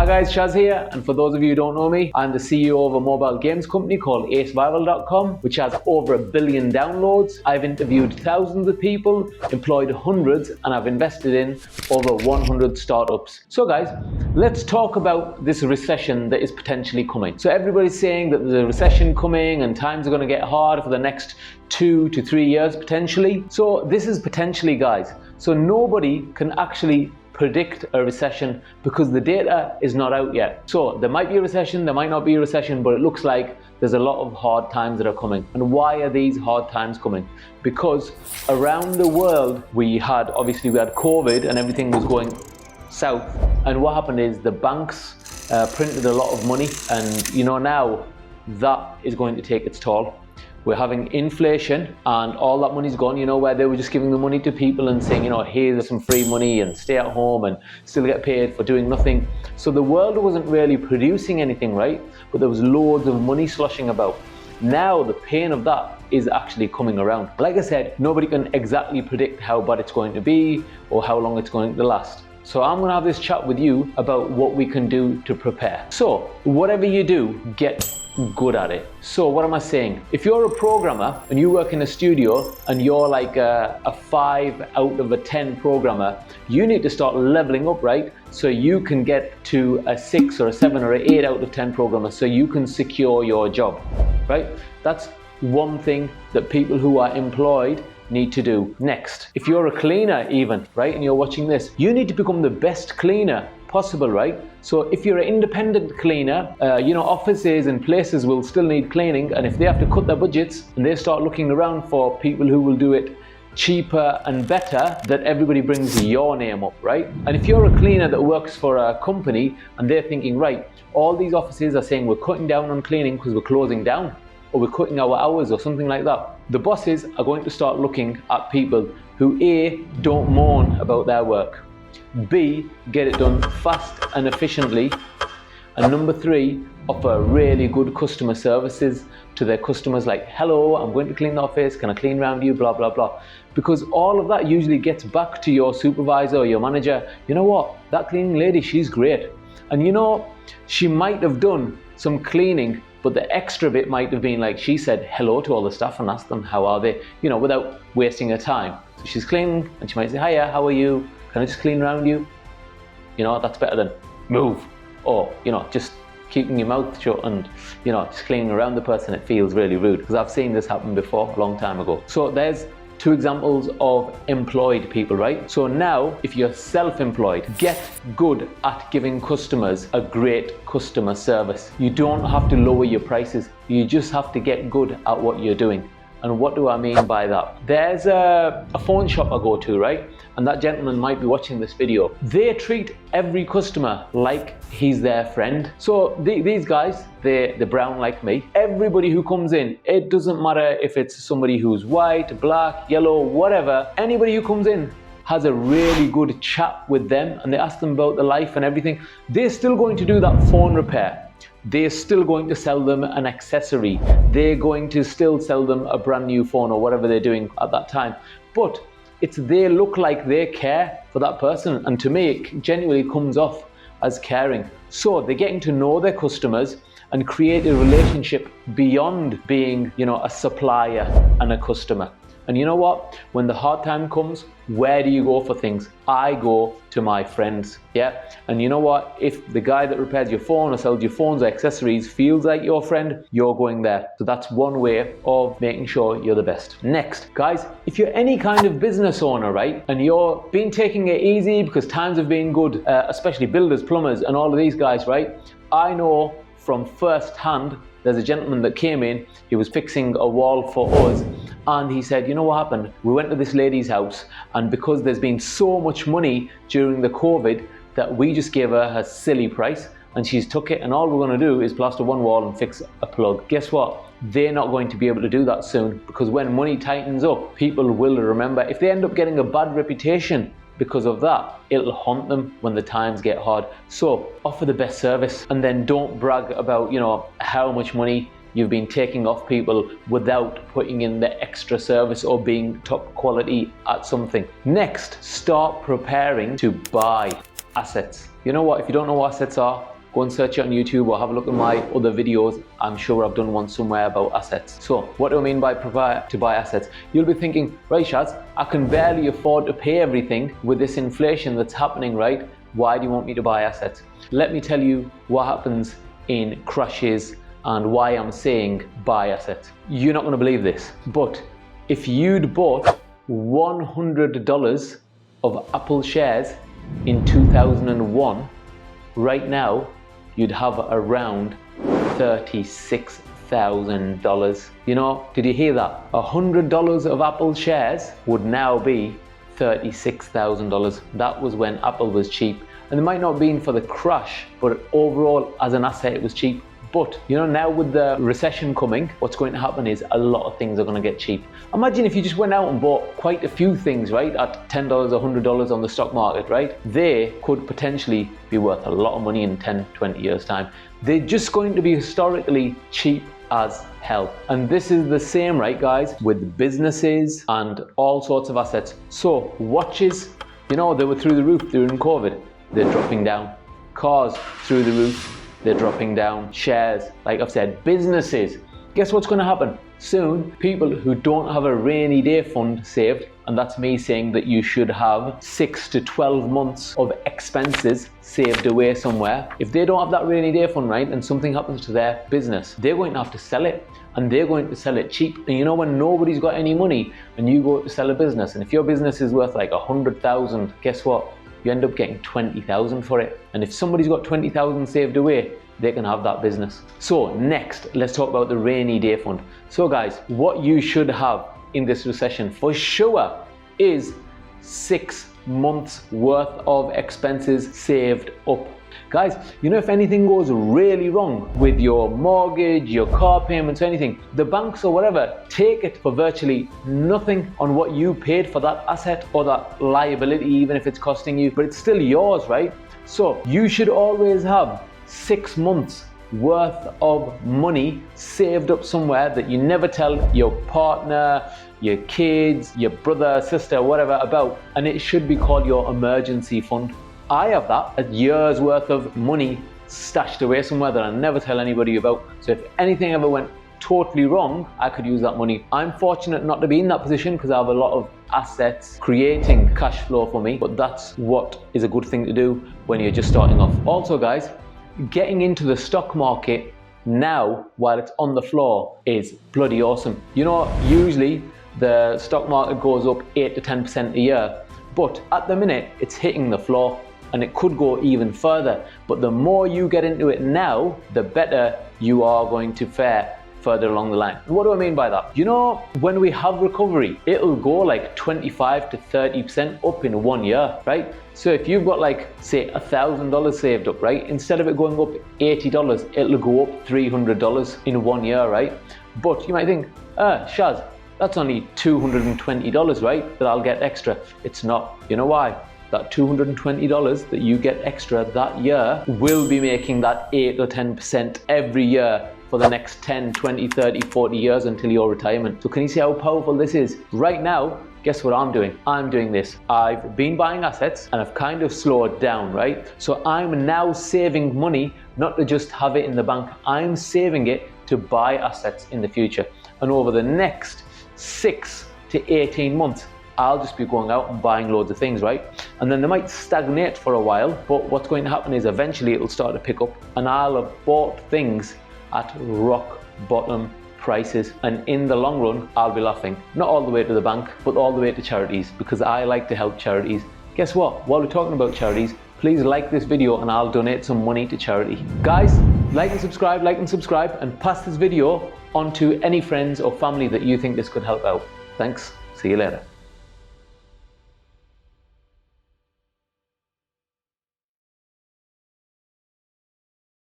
Hi guys, Shaz here, and for those of you who don't know me, I'm the CEO of a mobile games company called 𝔻𝕉𝕉 which has over 1 billion downloads. I've interviewed thousands of people, employed hundreds, and I've invested in over 100 startups. So guys, let's talk about this recession that is potentially coming. So everybody's saying that there's a recession coming and times are going to get hard for the next 2 to 3 years potentially. So this is potentially, guys. So nobody can actually predict a recession because the data is not out yet. So there might be a recession, there might not be a recession, but it looks like there's a lot of hard times that are coming. And why are these hard times coming? Because around the world we had COVID and everything was going south. And what happened is the banks printed a lot of money, and now that is going to take its toll. We're having inflation and all that money's gone, where they were just giving the money to people and saying, here's some free money and stay at home and still get paid for doing nothing. So the world wasn't really producing anything, right? But there was loads of money sloshing about. Now the pain of that is actually coming around. Like I said, nobody can exactly predict how bad it's going to be or how long it's going to last. So I'm going to have this chat with you about what we can do to prepare. So whatever you do, get good at it. So what am I saying? If you're a programmer and you work in a studio and you're like a 5 out of a 10 programmer, you need to start leveling up, right? So you can get to a 6 or a 7 or an 8 out of 10 programmer so you can secure your job, right? That's one thing that people who are employed need to do. Next, if you're a cleaner even, right, and you're watching this, you need to become the best cleaner possible, right? So if you're an independent cleaner, offices and places will still need cleaning, and if they have to cut their budgets and they start looking around for people who will do it cheaper and better, that everybody brings your name up, right? And if you're a cleaner that works for a company and they're thinking, right, all these offices are saying we're cutting down on cleaning because we're closing down, or we're cutting our hours or something like that, the bosses are going to start looking at people who A, don't moan about their work, B, get it done fast and efficiently, and number 3, offer really good customer services to their customers, like, hello, I'm going to clean the office, can I clean around you, blah, blah, blah. Because all of that usually gets back to your supervisor or your manager. You know what, that cleaning lady, she's great. And she might have done some cleaning, but the extra bit might have been like she said hello to all the staff and asked them how are they, without wasting her time. So she's cleaning and she might say, hiya, how are you? Can I just clean around you? That's better than move. Or, just keeping your mouth shut and, just cleaning around the person. It feels really rude, because I've seen this happen before a long time ago. So there's 2 examples of employed people, right? So now, if you're self-employed, get good at giving customers a great customer service. You don't have to lower your prices. You just have to get good at what you're doing. And what do I mean by that? There's a phone shop I go to, right? And that gentleman might be watching this video. They treat every customer like he's their friend. So these guys, they're brown like me. Everybody who comes in, it doesn't matter if it's somebody who's white, black, yellow, whatever. Anybody who comes in has a really good chat with them and they ask them about their life and everything. They're still going to do that phone repair. They're still going to sell them an accessory. They're going to still sell them a brand new phone or whatever they're doing at that time. But they look like they care for that person. And to me, it genuinely comes off as caring. So they're getting to know their customers and create a relationship beyond being, a supplier and a customer. And you know what? When the hard time comes, where do you go for things? I go to my friends, yeah? And you know what? If the guy that repairs your phone or sells your phones or accessories feels like your friend, you're going there. So that's one way of making sure you're the best. Next, guys, if you're any kind of business owner, right? And you're been taking it easy because times have been good, especially builders, plumbers, and all of these guys, right? I know from first hand, there's a gentleman that came in, he was fixing a wall for us, and he said, you know what happened? We went to this lady's house, and because there's been so much money during the COVID, that we just gave her a silly price, and she's took it, and all we're going to do is plaster one wall and fix a plug. Guess what? They're not going to be able to do that soon, because when money tightens up, people will remember. If they end up getting a bad reputation because of that, it'll haunt them when the times get hard. So offer the best service, and then don't brag about, how much money you've been taking off people without putting in the extra service or being top quality at something. Next, start preparing to buy assets. You know what? If you don't know what assets are, go and search it on YouTube or have a look at my other videos. I'm sure I've done one somewhere about assets. So what do I mean by to buy assets? You'll be thinking, right Shaz, I can barely afford to pay everything with this inflation that's happening, right? Why do you want me to buy assets? Let me tell you what happens in crashes and why I'm saying buy assets. You're not going to believe this, but if you'd bought $100 of Apple shares in 2001, right now you'd have around $36,000. You know, did you hear that? $100 of Apple shares would now be $36,000. That was when Apple was cheap. And it might not have been for the crash, but overall as an asset it was cheap. But you know, now with the recession coming, what's going to happen is a lot of things are going to get cheap. Imagine if you just went out and bought quite a few things, right, at $10 or $100 on the stock market, right? They could potentially be worth a lot of money in 10, 20 years time. They're just going to be historically cheap as hell. And this is the same, right guys, with businesses and all sorts of assets. So watches, you know, they were through the roof during COVID. They're dropping down. Cars through the roof. They're dropping down. Shares, like I've said, businesses. Guess what's going to happen? Soon, people who don't have a rainy day fund saved, and that's me saying that you should have 6 to 12 months of expenses saved away somewhere. If they don't have that rainy day fund, right, and something happens to their business, they're going to have to sell it, and they're going to sell it cheap. And you know, when nobody's got any money and you go to sell a business, and if your business is worth like 100,000, guess what? You end up getting 20,000 for it. And if somebody's got 20,000 saved away, they can have that business. So next, let's talk about the rainy day fund. So guys, what you should have in this recession for sure is 6 months worth of expenses saved up. Guys, you know, if anything goes really wrong with your mortgage, your car payments, anything, the banks or whatever take it for virtually nothing on what you paid for that asset or that liability, even if it's costing you, but it's still yours, right? So you should always have 6 months worth of money saved up somewhere that you never tell your partner, your kids, your brother, sister, whatever about, and it should be called your emergency fund. I have that, a year's worth of money stashed away somewhere that I never tell anybody about. So if anything ever went totally wrong, I could use that money. I'm fortunate not to be in that position because I have a lot of assets creating cash flow for me, but that's what is a good thing to do when you're just starting off. Also guys, getting into the stock market now while it's on the floor is bloody awesome. You know, usually the stock market goes up 8 to 10% a year, but at the minute it's hitting the floor. And it could go even further. But the more you get into it now, the better you are going to fare further along the line. And what do I mean by that? You know, when we have recovery, it'll go like 25 to 30% up in 1 year, right? So if you've got like, say, $1,000 saved up, right? Instead of it going up $80, it'll go up $300 in 1 year, right? But you might think, Shaz, that's only $220, right? That I'll get extra. It's not. You know why? That $220 that you get extra that year will be making that 8 or 10% every year for the next 10, 20, 30, 40 years until your retirement. So can you see how powerful this is? Right now, guess what I'm doing? I'm doing this. I've been buying assets and I've kind of slowed down, right? So I'm now saving money, not to just have it in the bank. I'm saving it to buy assets in the future. And over the next 6 to 18 months, I'll just be going out and buying loads of things, right? And then they might stagnate for a while, but what's going to happen is eventually it'll start to pick up and I'll have bought things at rock bottom prices. And in the long run, I'll be laughing. Not all the way to the bank, but all the way to charities because I like to help charities. Guess what? While we're talking about charities, please like this video and I'll donate some money to charity. Guys, like and subscribe, and pass this video on to any friends or family that you think this could help out. Thanks. See you later.